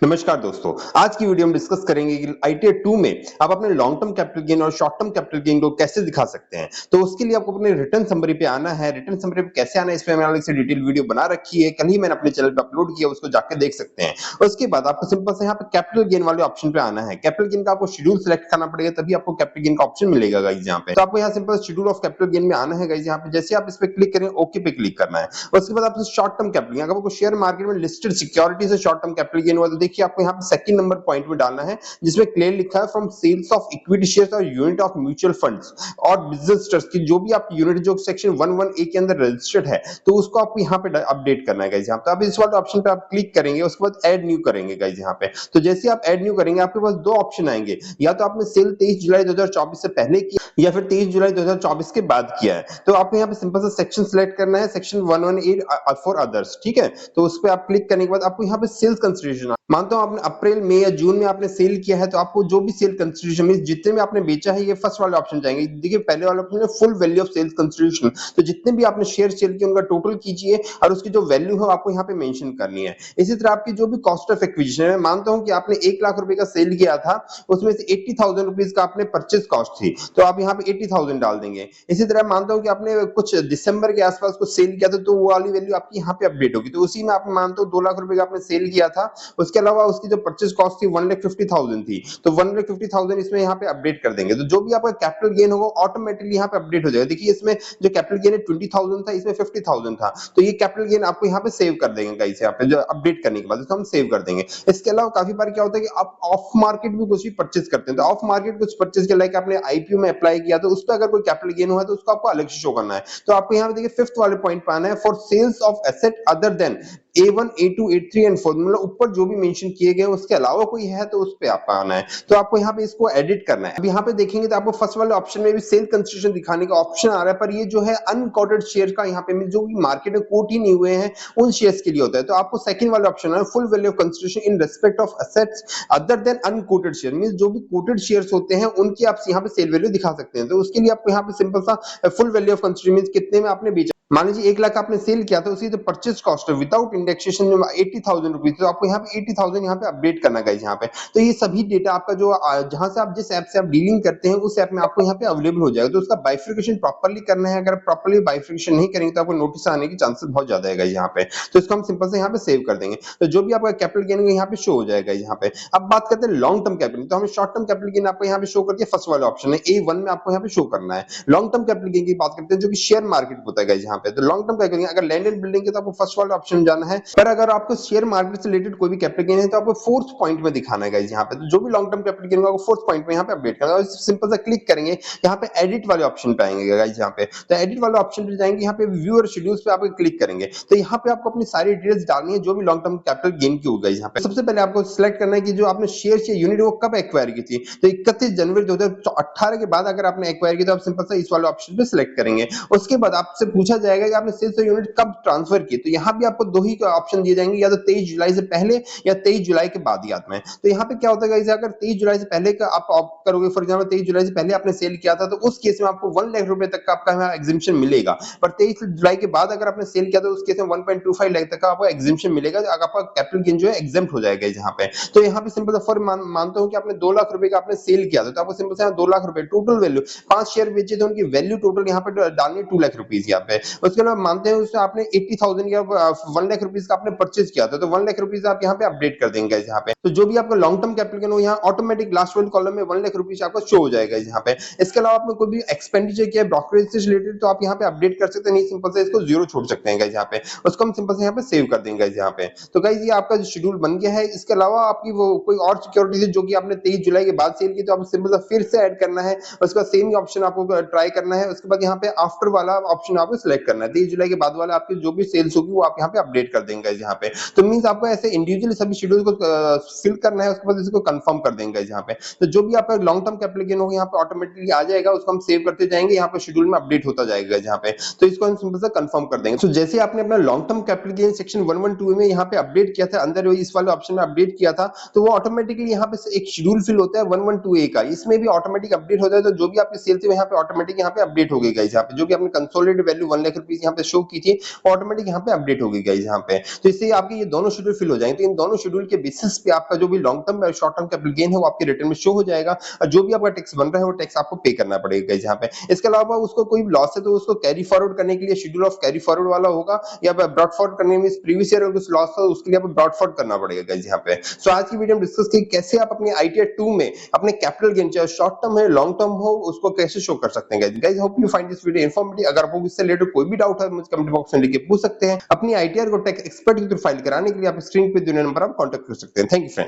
नमस्कार दोस्तों, आज की वीडियो में डिस्कस करेंगे कि आईटीआर 2 में आप अपने लॉन्ग टर्म कैपिटल गेन और शॉर्ट टर्म कैपिटल गेन को कैसे दिखा सकते हैं। तो उसके लिए आपको अपने रिटर्न समरी पे आना है। रिटर्न समरी पे कैसे आना है, इस पे मैंने अलग से डिटेल वीडियो बना रखी है। कल ही मैंने अपने चैनल पे अपलोड किया, उसको जाके देख सकते हैं। उसके बाद आपको सिंपल से यहाँ पे कैपिटल गेन वाले ऑप्शन पे आना है। कैपिटल गेन का आपको शेड्यूल सेलेक्ट करना पड़ेगा, तभी आपको कैपिटल गेन का ऑप्शन मिलेगा गाइस यहाँ पे। तो आपको यहाँ simple schedule of capital gain में आना है गाइस यहाँ पे। जैसे आप इस पे क्लिक करें, ओके पे क्लिक करना है। उसके बाद आपको शॉर्ट टर्म कैपिटल गेन, अगर आपको शेयर मार्केट में लिस्टेड सिक्योरिटी से शॉर्ट टर्म कैपिटल गेन हुआ तो देखिए आपको यहाँ पे सेकंड नंबर पॉइंट में डालना है, जिसमें क्लियर लिखा है from sales of equity shares और यूनिट ऑफ म्यूचुअल फंड्स और बिजनेस ट्रस्ट की जो भी आप यूनिट जो सेक्शन 11A के अंदर रजिस्टर्ड है, तो उसको आपको यहाँ पे अपडेट करना है गाइस यहाँ पे। अब इस वाले ऑप्शन पे आप क्लिक करेंगे, उसके बाद ऐड न्यू करेंगे गाइस यहाँ पे। तो जैसे आप ऐड न्यू करेंगे, आपके पास दो ऑप्शन आएंगे, या तो आपने सेल 23 जुलाई 2024 से पहले किया या फिर 23 जुलाई 2024 के बाद किया है। तो आपको यहाँ पे सिंपल सा सेक्शन सिलेक्ट करना है, सेक्शन 118 फॉर अदर्स, ठीक है। तो उस पर आप क्लिक करने के बाद आपको यहाँ पे सेल्स कंसिडरेशन, मानता हूं आपने अप्रैल मई या जून में आपने सेल किया है, तो आपको जो भी सेल कंसिडरेशन मींस जितने भी आपने बेचा है, ये फर्स्ट वाले ऑप्शन जाएंगे। देखिए पहले वाले ऑप्शन है full value of sales consideration, तो जितने भी आपने शेयर सेल किए उनका टोटल कीजिए और उसकी जो वैल्यू है आपको यहाँ पे मेंशन करनी है। इसी तरह आपकी जो भी कॉस्ट ऑफ एक्विजिशन है, मैं मानता हूं कि आपने 1 लाख रुपए का सेल किया था, उसमें से 80,000 रुपीज का आपने परचेज कॉस्ट थी, तो आप यहाँ पे 80,000 डाल देंगे। इसी तरह मानता हूं कि आपने कुछ दिसंबर के आसपास कुछ सेल किया था, तो वो वाली वैल्यू आपकी यहाँ पे अपडेट होगी। तो उसी में आप मानते हो 2 लाख रुपए का आपने सेल किया था, उसके अलावा उसकी जो परचेज कॉस्ट थी 1,50,000 थी, तो 1,50,000 इसमें यहाँ पे अपडेट कर देंगे। तो जो भी आपका कैपिटल गेन होगा ऑटोमेटिकली यहाँ पे अपडेट हो जाएगा। देखिए इसमें जो कैपिटल गेन है 20,000 था, इसमें 50,000 था, तो ये कैपिटल गेन आपको यहाँ पे सेव कर देंगे गाइस यहाँ पे, जो अपडेट करने के बाद इसको हम सेव कर देंगे। इसके अलावा काफी बार क्या होता है कि आप ऑफ मार्केट भी कुछ भी परचेज करते हैं, तो ऑफ मार्केट कुछ परचेज के लाइक आपने आईपीओ में अप्लाई किया, तो उस पर अगर कोई कैपिटल गेन हुआ है तो उसको आपको अलग से शो करना है। तो आपको यहाँ पे देखिए फिफ्थ वाले पॉइंट पे आना है, for sales of asset other than A1, A2, A3 and 4, मतलब ऊपर जो भी मेंशन किए गए उसके अलावा कोई है तो उस पे आपका आना है। तो आपको यहाँ पे इसको एडिट करना है। अब यहाँ पे देखेंगे तो आपको फर्स्ट वाले ऑप्शन में भी सेल कंसिडरेशन दिखाने का ऑप्शन आ रहा है, पर ये जो है अनकोटेड शेयर का यहाँ पे जो भी मार्केट में कोट ही नहीं हुए हैं उन शेयर्स के लिए होता है। तो आपको सेकंड वाला ऑप्शन है, full value of consideration in respect of assets other than unquoted share, means जो भी कोटेड शेयर्स होते हैं उनकी आप यहाँ पे सेल वैल्यू दिखा सकते हैं। तो उसके लिए आपको यहाँ पे सिंपल सा full value of consideration means कितने में आपने बेचा, मान लीजिए 1 लाख आपने सेल किया था, उसकी जो परचेज कॉस्ट है विदाउट इंडेक्सेशन में 80,000 रुपीज, तो आपको यहाँ पे 80,000 यहाँ पे अपडेट करना गाइस यहाँ पे। तो ये सभी डेटा आपका जो जहां से आप जिस ऐप से आप डीलिंग करते हैं उस ऐप में आपको यहाँ पे अवेलेबल हो जाएगा। तो उसका बाइफिकेशन प्रॉपर्ली करना है, अगर प्रॉपर्ली बाइफिकेशन नहीं करेंगे तो आपको नोटिस आने की चांसेस बहुत ज्यादा है गाइस यहाँ पे। तो इसको हम सिंपल से यहाँ पे सेव कर देंगे, तो जो भी आपका कैपिटल गेन यहाँ पे शो हो जाएगा यहाँ पे। अब बात करते हैं लॉन्ग टर्म कैपिटल, तो हमें शॉर्ट टर्म कैपिटल गेन आपको यहाँ पे शो करके फर्स्ट वाला ऑप्शन है A1 में आपको यहाँ पे शो करना है। लॉन्ग टर्म कैपिटल गेन की बात करते हैं जो कि शेयर मार्केट होता है गाइस यहाँ पे। तो लॉन्ग टर्म कैपिटल गेन अगर लैंड एंड बिल्डिंग के तो आपको फर्स्ट वाला ऑप्शन जाना है, पर अगर आपको शेयर मार्केट से रिलेटेड कोई भी कैपिटल गेन है तो आपको फोर्थ पॉइंट में दिखाना है गाइस यहाँ पे। तो जो भी लॉन्ग टर्म कैपिटल गेन होगा फोर्थ पॉइंट में यहाँ पे अपडेट करना है। सिंपल सा क्लिक करेंगे, यहाँ पे एडिट वाले ऑप्शन पे आएंगे गाइस यहाँ पे। तो एडिट वाले ऑप्शन पे जाएंगे, यहाँ पे व्यू और शेड्यूल्स पे आप क्लिक करेंगे, तो यहाँ पे आपको अपनी सारी डिटेल्स डालनी है जो भी लॉन्ग टर्म कैपिटल गेन की होगा यहाँ पे। सबसे पहले आपको सिलेक्ट करना है कि जो आपने शेयर या यूनिट वो कब एक्वायर की थी। तो 31 जनवरी 2018 के बाद अगर आपने एक्वायर की तो आप सिंपल सा इस वाले ऑप्शन पे सिलेक्ट करेंगे। उसके बाद आपसे पूछा जाएगा कि आपने सेल्स यूनिट कब ट्रांसफर की, तो यहाँ भी आपको दो ही ऑप्शन दिए जाएंगे, या तो 23 जुलाई से पहले या 23 जुलाई के बाद याद में। तो यहाँ पे क्या होता है, अगर 23 जुलाई से पहले का आप ऑप्ट करोगे, फॉर एग्जांपल 23 जुलाई से पहले आपने सेल किया था, तो उस केस में आपको 1 लाख रुपए तक का आपका एग्जिबिशन मिलेगा। पर 23 जुलाई के बाद अगर आपने सेल किया तो उस केस में 1.25 लाख तक का आपको एग्जिबिशन मिलेगा, आपका कैपिटल गेन जो है एग्जेम्प्ट हो जाएगा यहाँ पे। तो यहाँ पे सिंपल फॉर मानता हूँ कि आपने 2 लाख रुपए का आपने सेल किया था, तो आपको सिंपल से 2 लाख रुपए टोटल वैल्यू, 5 शेयर बेचे थे उनकी वैल्यू टोटल यहाँ पे डालनी 2 लाख रुपीज यहाँ पे। उसके अलावा मानते हैं उसमें आपने 80,000 या 1 लाख रुपीज का आपने परचेज किया था, तो 1 लाख रुपीज आप यहाँ पे अपडेट कर देंगे यहाँ पे। तो जो भी आपका लॉन्ग टर्म कैपिटल गेन हो यहाँ ऑटोमेटिक लास्ट वाले कॉलम में 1 लाख रुपीज आपका शो हो जाएगा यहाँ पे। इसके अलावा आपने कोई भी एक्सपेंडिचर किया है ब्रोकरेज से रिलेटेड, तो आप यहाँ पे अपडेट कर सकते हैं, नहीं सिंपल से इसको जीरो छोड़ सकते हैं गाइस यहाँ पे। उसको हम सिंपल से यहाँ पे सेव कर देंगे गाइस यहाँ पे। तो गाइस ये आपका शेड्यूल बन गया है। इसके अलावा आपकी वो कोई और सिक्योरिटी थी जो कि आपने 23 जुलाई के बाद सेल की, तो आप सिंपल सा फिर से ऐड करना है, उसका सेम ही ऑप्शन आपको ट्राई करना है। उसके बाद यहाँ पे आफ्टर वाला ऑप्शन आपको सिलेक्ट करना है, 23 जुलाई के बाद वाला आपकी जो भी सेल्स होगी वो आप यहाँ पे अपडेट कर देंगे यहाँ पे। तो मींस आपको ऐसे इंडिविजुअली सभी शेड्यूल को फिल करना है, उसके बाद इसको कंफर्म कर देंगे यहाँ पे। तो जो भी आपका लॉन्ग टर्म कैपिटल गेन होगा यहाँ पे ऑटोमेटिकली आ जाएगा, उसको हम सेव करते जाएंगे, यहाँ पे शेड्यूल में अपडेट होता जाएगा यहाँ पे। तो इसको हम सिंपल सा कंफर्म कर देंगे। तो जैसे आपने अपना long term capital gain section 112 में यहाँ पे अपडेट किया था, अंदर इस वाले ऑप्शन में अपडेट किया था, तो वो ऑटोमेटिकली यहाँ पे एक शेड्यूल फिल होता है 112A का, इसमें भी ऑटोमेटिक अपडेट होता है। तो जो भी आपकी सेल थी यहाँ पे ऑटोमेटिक यहाँ पे अपडेट हो गई गाइस यहाँ पे। जो भी आपने कंसोलिडेटेड वैल्यू 1 लाख रुपीज यहाँ पे शो की थी, ऑटोमेटिक यहाँ पे अपडेट हो गई गाइस यहाँ पे। तो इससे आपके ये दोनों शेड्यूल फिल हो जाएंगे। तो इन दोनों शेड्यूल के बेसिस पे आपका जो भी लॉन्ग टर्म और शॉर्ट टर्म कैपिटल गेन है वो आपके रिटर्न में शो हो जाएगा, और जो भी आपका टैक्स बन रहा है वो टैक्स आपको पे करना पड़ेगा गाइस यहाँ पे। इसके अलावा उसको कोई लॉस है तो उसको कैरी फॉरवर्ड करने के लिए शेड्यूल ऑफ कैरी फॉरवर्ड वाला होगा, या ब्रॉड फॉरवर्ड करने में प्रीवियस ईयर कुछ लॉस था उसके लिए आपको ब्रॉड फॉरवर्ड करना पड़ेगा गाइस यहाँ पे। सो आज की वीडियो में डिस्कस की कैसे आप अपने आईटीआर 2 में अपने कैपिटल गेन चाहे शॉर्ट टर्म है लॉन्ग टर्म हो उसको कैसे शो कर सकते हैं guys. Guys hope you find this video informative. अगर आपको इससे रिलेटेड कोई भी डाउट है मुझे कमेंट बॉक्स में लिख के पूछ सकते हैं। अपनी आईटीआर को टैक्स एक्सपर्ट की थ्रू फाइल कराने के लिए आप स्क्रीन पे जो नंबर आप कांटेक्ट कर सकते हैं। Thank you friends.